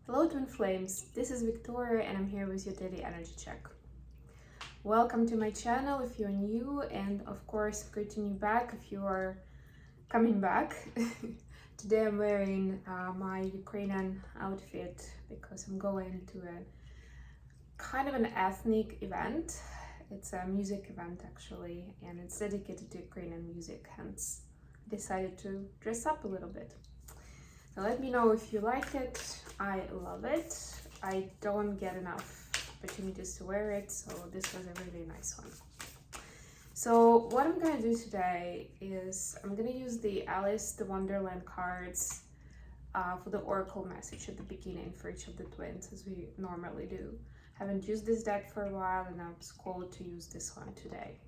Hello Twin Flames, this is Victoria and I'm here with your daily energy check. Welcome to my channel if you're new, and of course greeting you back if you are coming back. Today I'm wearing my Ukrainian outfit because I'm going to a kind of an ethnic event. It's a music event actually, and it's dedicated to Ukrainian music, hence I decided to dress up a little bit. So let me know if you like it. I love it. I don't get enough opportunities to wear it, so this was a really nice one. So what I'm gonna do today is I'm gonna use the Alice the Wonderland cards for the oracle message at the beginning for each of the twins, as we normally do. Haven't used this deck for a while, and I was called to use this one today.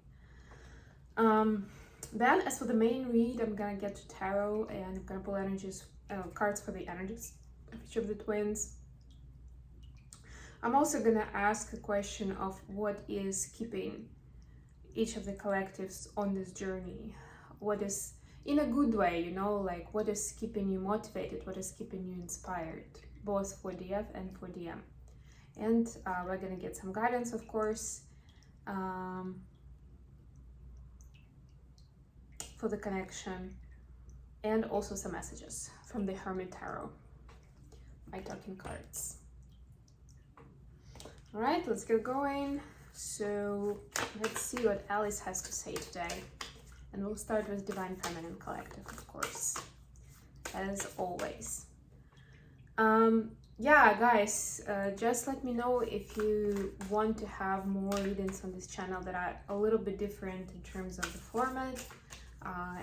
Then as for the main read, I'm gonna get to tarot and I'm gonna pull cards for the energies of each of the twins. I'm also gonna ask a question of what is keeping each of the collectives on this journey. What is, in a good way, you know, like what is keeping you motivated, what is keeping you inspired, both for DF and for DM. And we're gonna get some guidance, of course, for the connection, and also some messages from the Hermit Tarot, my talking cards. All right, let's get going. So let's see what Alice has to say today. And we'll start with Divine Feminine Collective, of course, as always. Yeah, guys, just let me know if you want to have more readings on this channel that are a little bit different in terms of the format.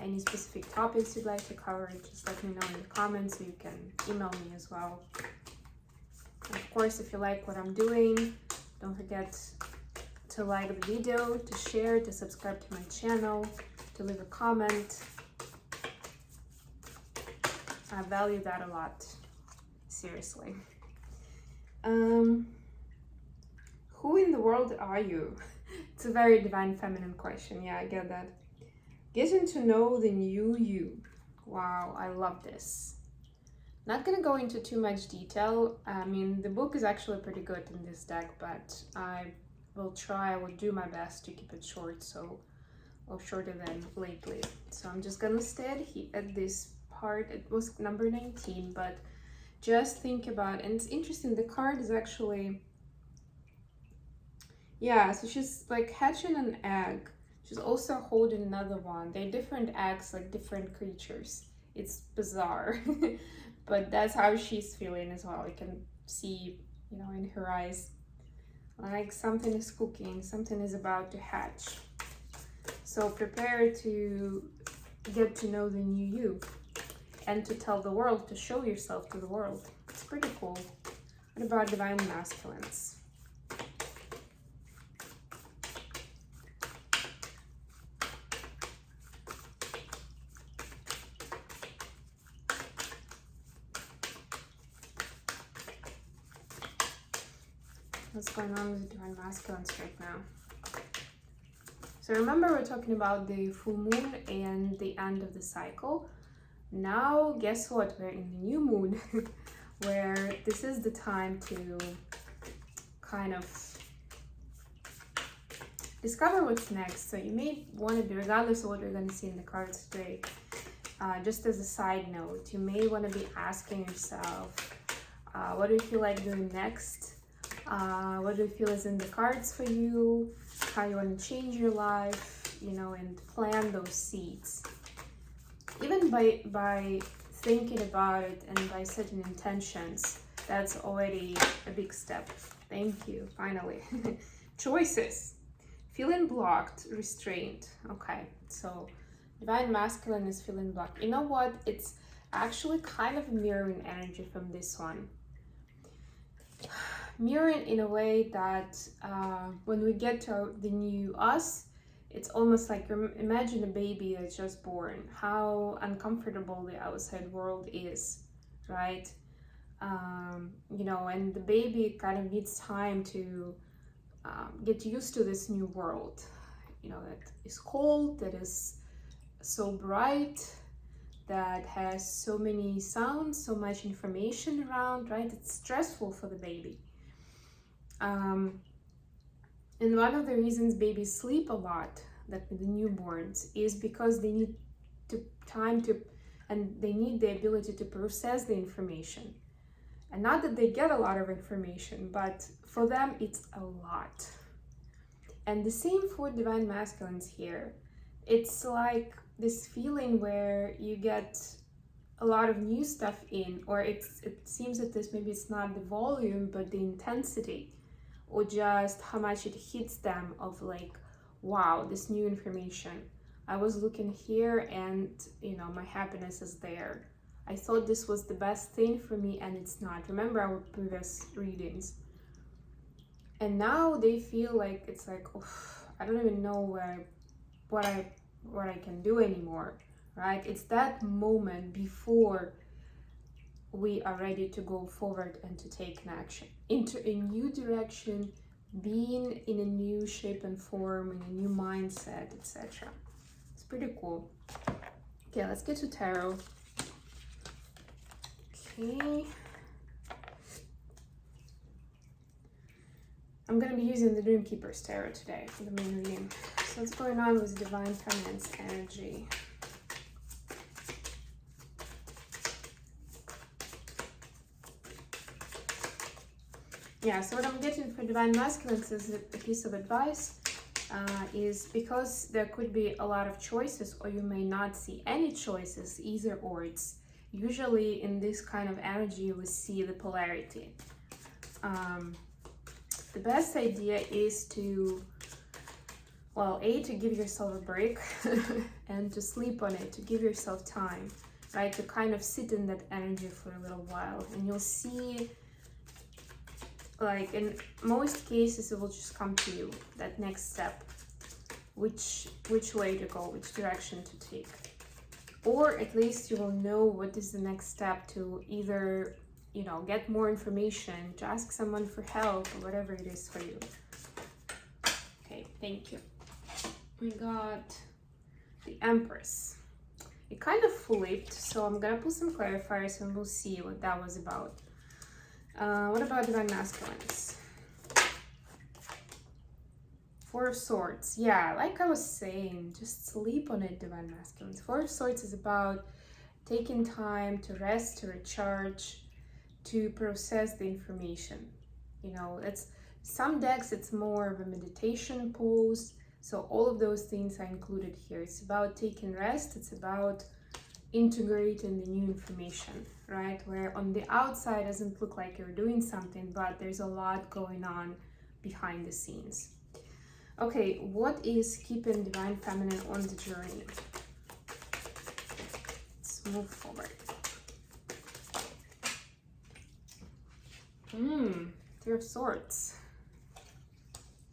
Any specific topics you'd like to cover, just let me know in the comments, so you can email me as well. And of course, if you like what I'm doing, don't forget to like the video, to share, to subscribe to my channel, to leave a comment. I value that a lot, seriously. Who in the world are you? It's a very Divine Feminine question. Yeah, I get that. Getting to know the new you. Wow, I love this. Not gonna go into too much detail. I mean, the book is actually pretty good in this deck, but I will do my best to keep it short, or shorter than lately. So I'm just gonna stay at this part. It was number 19, but just think about, and it's interesting, the card is actually, yeah, so she's like hatching an egg. She's also holding another one. They're different eggs, like different creatures. It's bizarre, but that's how she's feeling as well. You can see, you know, in her eyes, like something is cooking, something is about to hatch. So prepare to get to know the new you and to tell the world, to show yourself to the world. It's pretty cool. What about Divine Masculines? What's going on with Divine Masculines right now? So remember, we're talking about the full moon and the end of the cycle. Now, guess what? We're in the new moon, where this is the time to kind of discover what's next. So you may want to be, regardless of what we're going to see in the cards today, just as a side note, you may want to be asking yourself, what do you feel like doing next? What do you feel is in the cards for you? How you want to change your life, you know, and plant those seeds. Even by thinking about it and by setting intentions, that's already a big step. Thank you, finally. Choices. Feeling blocked, restrained. Okay, so Divine Masculine is feeling blocked. You know what? It's actually kind of mirroring energy from this one. Mirroring in a way that when we get to the new us, it's almost like, imagine a baby that's just born, how uncomfortable the outside world is, right? You know, and the baby kind of needs time to get used to this new world, you know, that is cold, that is so bright, that has so many sounds, so much information around, right? It's stressful for the baby. And one of the reasons babies sleep a lot, like the newborns, is because they need time to, and they need the ability to process the information. And not that they get a lot of information, but for them it's a lot. And the same for divine masculines here. It's like this feeling where you get a lot of new stuff in, or it seems that this, maybe it's not the volume, but the intensity, or just how much it hits them of like, wow, this new information. I was looking here and, you know, my happiness is there. I thought this was the best thing for me and it's not. Remember our previous readings? And now they feel like it's like, I don't even know what I can do anymore, right? It's that moment before we are ready to go forward and to take an action into a new direction, being in a new shape and form, in a new mindset, etc. It's pretty cool. Okay, let's get to tarot. Okay. I'm going to be using the Dream Keeper's Tarot today for the main reading. So what's going on with Divine Feminine's energy? Yeah, so what I'm getting for Divine Masculines is a piece of advice, is because there could be a lot of choices, or you may not see any choices, either or. It's usually in this kind of energy we see the polarity. The best idea is to, well, to give yourself a break and to sleep on it, to give yourself time, right? To kind of sit in that energy for a little while, and you'll see, like in most cases, it will just come to you, that next step, which way to go, which direction to take. Or at least you will know what is the next step to either, you know, get more information, to ask someone for help, or whatever it is for you. Okay, thank you. We got the Empress. It kind of flipped, so I'm gonna put some clarifiers and we'll see what that was about. What about Divine Masculines? Four of Swords. Yeah, like I was saying, just sleep on it, Divine Masculines. Four of Swords is about taking time to rest, to recharge, to process the information. You know, it's some decks, it's more of a meditation pose. So all of those things are included here. It's about taking rest. It's about integrating the new information, right? Where on the outside doesn't look like you're doing something, but there's a lot going on behind the scenes. Okay, what is keeping Divine Feminine on the journey? Let's move forward. Three of Swords.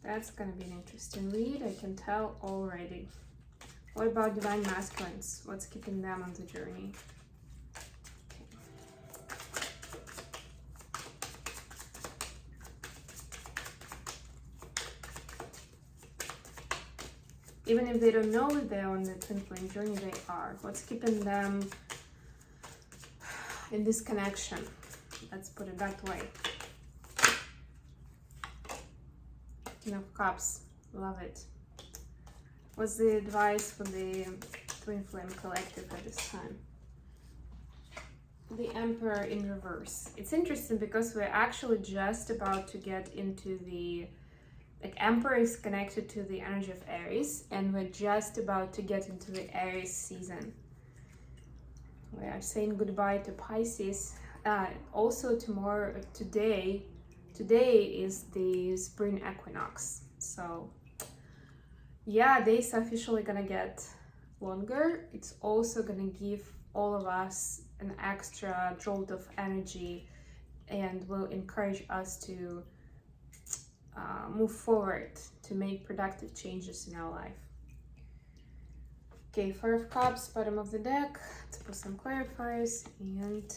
That's gonna be an interesting read, I can tell already. What about Divine Masculines? What's keeping them on the journey? Even if they don't know that they're on the twin flame journey, they are. What's keeping them in this connection? Let's put it that way. King of Cups, love it. What's the advice for the twin flame collective at this time? The Emperor in reverse. It's interesting because we're actually just about to get into the, like, Emperor is connected to the energy of Aries, and we're just about to get into the Aries season. We are saying goodbye to Pisces. Also today is the spring equinox. So yeah, days are officially gonna get longer. It's also gonna give all of us an extra jolt of energy and will encourage us to move forward, to make productive changes in our life. Okay, Four of Cups, bottom of the deck. Let's put some clarifiers and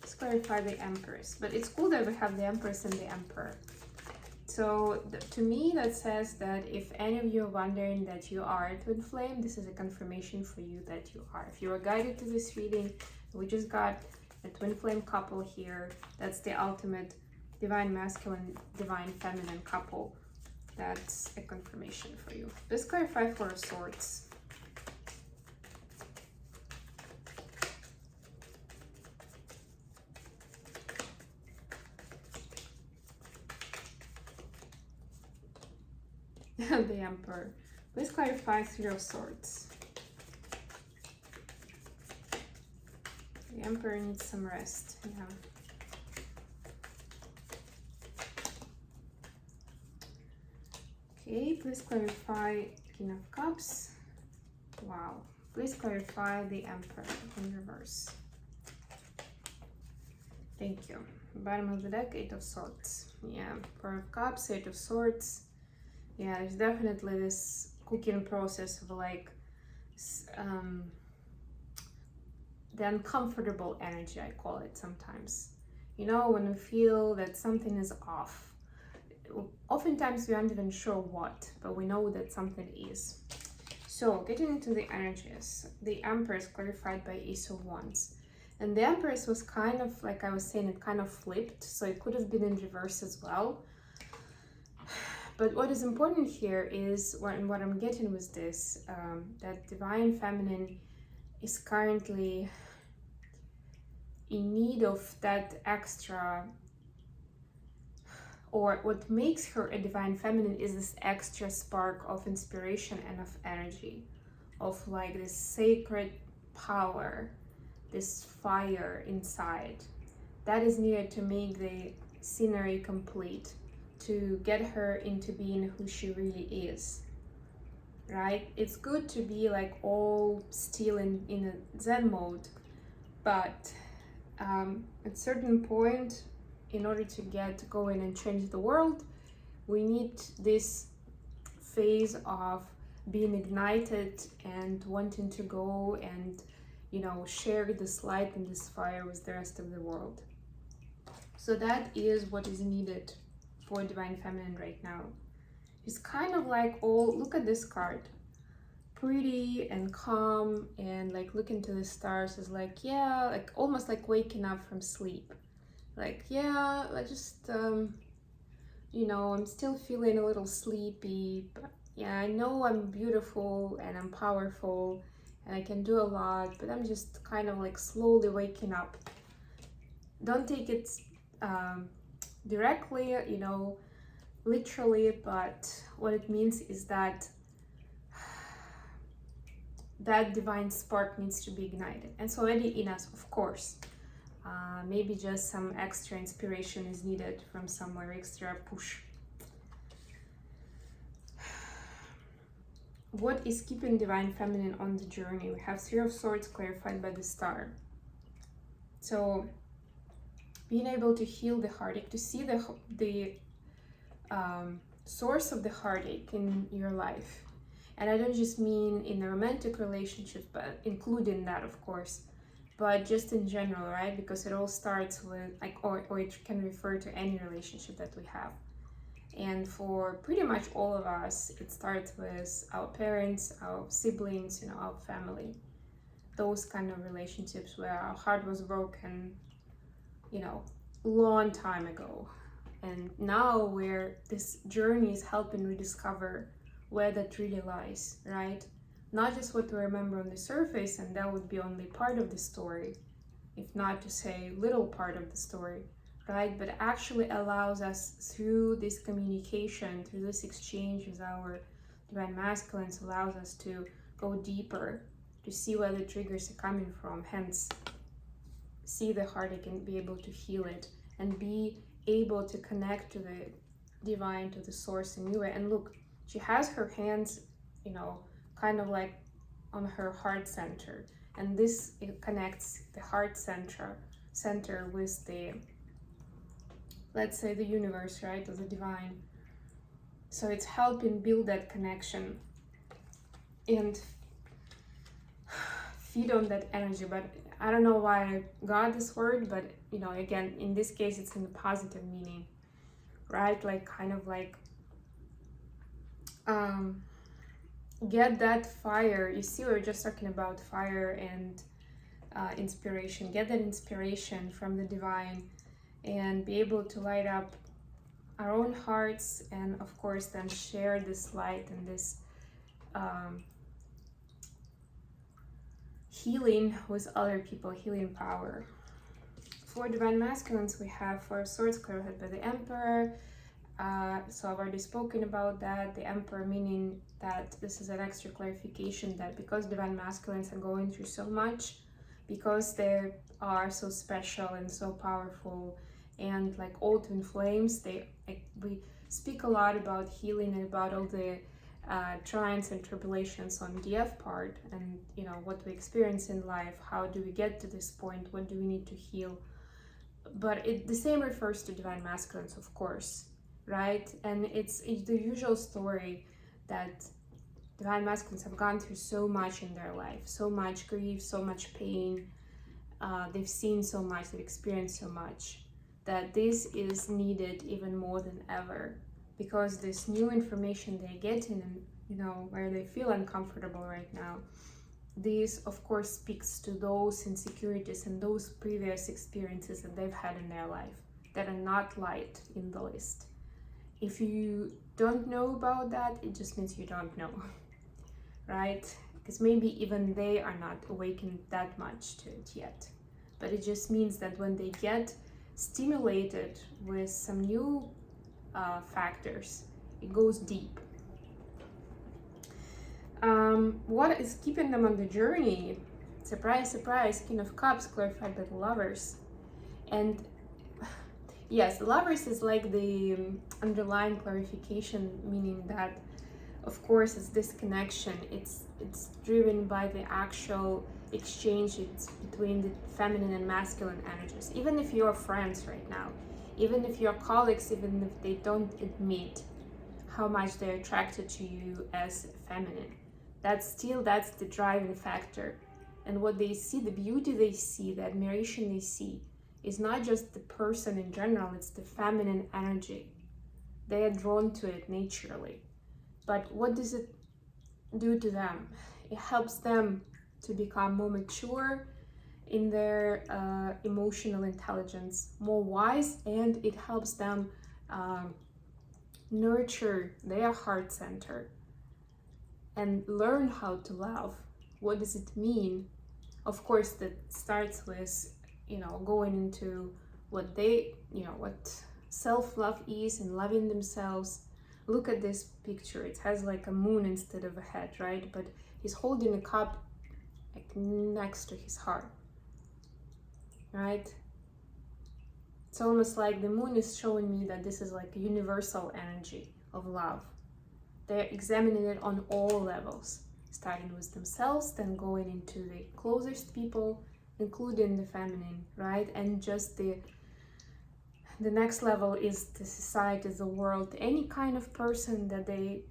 let's clarify the Empress. But it's cool that we have the Empress and the Emperor. It's So to me, that says that if any of you are wondering that you are a twin flame, this is a confirmation for you that you are. If you are guided to this reading, we just got a twin flame couple here. That's the ultimate divine masculine, divine feminine couple. That's a confirmation for you. Let's clarify Four of Swords. The Emperor. Please clarify Three of Swords. The Emperor needs some rest. Yeah. Okay, please clarify King of Cups. Wow. Please clarify the Emperor in reverse. Thank you. Bottom of the deck, Eight of Swords. Yeah, Four of Cups, Eight of Swords. Yeah, there's definitely this cooking process of like the uncomfortable energy, I call it sometimes. You know, when we feel that something is off. Oftentimes we aren't even sure what, but we know that something is. So, getting into the energies, the Empress clarified by Ace of Wands. And the Empress was kind of, like I was saying, it kind of flipped, so it could have been in reverse as well. But what is important here is, what I'm getting with this, that divine feminine is currently in need of that extra, or what makes her a divine feminine is this extra spark of inspiration and of energy, of like this sacred power, this fire inside that is needed to make the scenery complete, to get her into being who she really is, right? It's good to be like all still in a Zen mode, but at certain point, in order to get going and change the world, we need this phase of being ignited and wanting to go and, you know, share this light and this fire with the rest of the world. So that is what is needed for divine feminine right now. It's kind of like, oh, look at this card, pretty and calm, and like looking to the stars is like, yeah, like almost like waking up from sleep. Like, yeah, I just you know, I'm still feeling a little sleepy, but yeah, I know I'm beautiful and I'm powerful and I can do a lot, but I'm just kind of like slowly waking up. Don't take it directly, you know, literally, but what it means is that that divine spark needs to be ignited. And it's already in us, of course. Maybe just some extra inspiration is needed from somewhere, extra push. What is keeping divine feminine on the journey? We have Three of Swords clarified by the Star. So being able to heal the heartache, to see the source of the heartache in your life. And I don't just mean in a romantic relationship, but including that, of course, but just in general, right? Because it all starts with, like, or it can refer to any relationship that we have. And for pretty much all of us, it starts with our parents, our siblings, you know, our family. Those kind of relationships where our heart was broken, you know, long time ago. And now where this journey is helping rediscover where that really lies, right? Not just what we remember on the surface, and that would be only part of the story, if not to say little part of the story, right? But actually allows us through this communication, through this exchange with our divine masculines, allows us to go deeper, to see where the triggers are coming from, hence see the heartache and be able to heal it, and be able to connect to the divine, to the source in you. And look, she has her hands, you know, kind of like on her heart center, and this, it connects the heart center with the, let's say, the universe, right, or the divine. So it's helping build that connection and feed on that energy. But I don't know why I got this word, but you know, again, in this case it's in the positive meaning. right? Like kind of like get that fire. You see, we were just talking about fire and inspiration. Get that inspiration from the divine and be able to light up our own hearts, and of course then share this light and this healing with other people, healing power. For divine masculines, we have Four of Swords clarified by the Emperor. So I've already spoken about that. The Emperor meaning that this is an extra clarification that because divine masculines are going through so much, because they are so special and so powerful, and like all twin flames, we speak a lot about healing and about all the triumphs and tribulations on DF part, and you know what we experience in life. How do we get to this point? What do we need to heal? But the same refers to divine masculines, of course, right? And it's the usual story that divine masculines have gone through so much in their life, so much grief, so much pain. They've seen so much, they've experienced so much, that this is needed even more than ever, because this new information they're getting, and you know, where they feel uncomfortable right now, this of course speaks to those insecurities and those previous experiences that they've had in their life that are not light in the list. If you don't know about that, it just means you don't know, right? Because maybe even they are not awakened that much to it yet. But it just means that when they get stimulated with some new factors, it goes deep. What is keeping them on the journey? Surprise, surprise, King of Cups clarified by the Lovers. And yes, the Lovers is like the underlying clarification, meaning that of course it's this connection, it's driven by the actual exchange between the feminine and masculine energies. Even if you're friends right now, even if you're colleagues, even if they don't admit how much they're attracted to you as feminine, that's the driving factor. And what they see, the beauty they see, the admiration they see, is not just the person in general, it's the feminine energy. They are drawn to it naturally. But what does it do to them? It helps them to become more mature in their emotional intelligence, more wise, and it helps them nurture their heart center and learn how to love. What does it mean? Of course, that starts with, you know, going into what they, you know, what self-love is and loving themselves. Look at this picture. It has like a moon instead of a head, right? But he's holding a cup like next to his heart, right? It's almost like the moon is showing me that this is like a universal energy of love. They're examining it on all levels, starting with themselves, then going into the closest people, including the feminine, right? And just the next level is the society, the world, any kind of person that they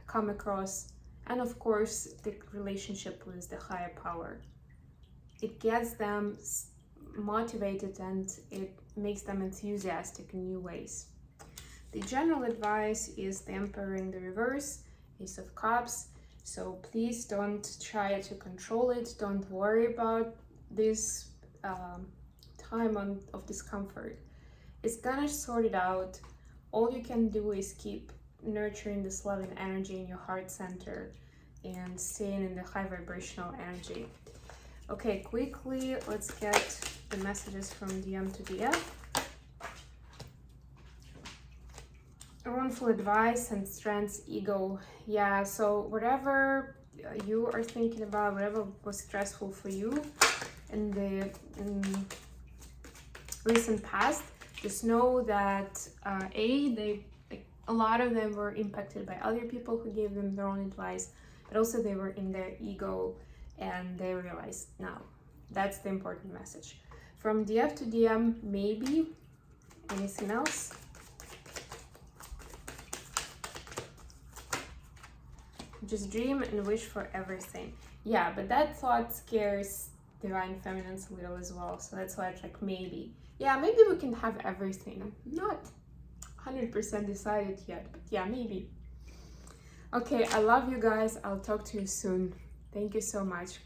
come across, and of course the relationship with the higher power. It gets them motivated and it makes them enthusiastic in new ways. The general advice is the Emperor in the reverse, Ace of Cups. So please don't try to control it. Don't worry about this time of discomfort. It's gonna sort it out. All you can do is keep nurturing this loving energy in your heart center and staying in the high vibrational energy. Okay, quickly, let's get the messages from DM to DF. Wrongful advice and strengths, ego. Yeah, so whatever you are thinking about, whatever was stressful for you in the recent past, just know that a lot of them were impacted by other people who gave them their own advice, but also they were in their ego and they realized now. That's the important message. From DF to DM, maybe. Anything else? Just dream and wish for everything. Yeah, but that thought scares divine feminines a little as well. So that's why it's like maybe. Yeah, maybe we can have everything. Not 100% decided yet, but yeah, maybe. Okay, I love you guys. I'll talk to you soon. Thank you so much.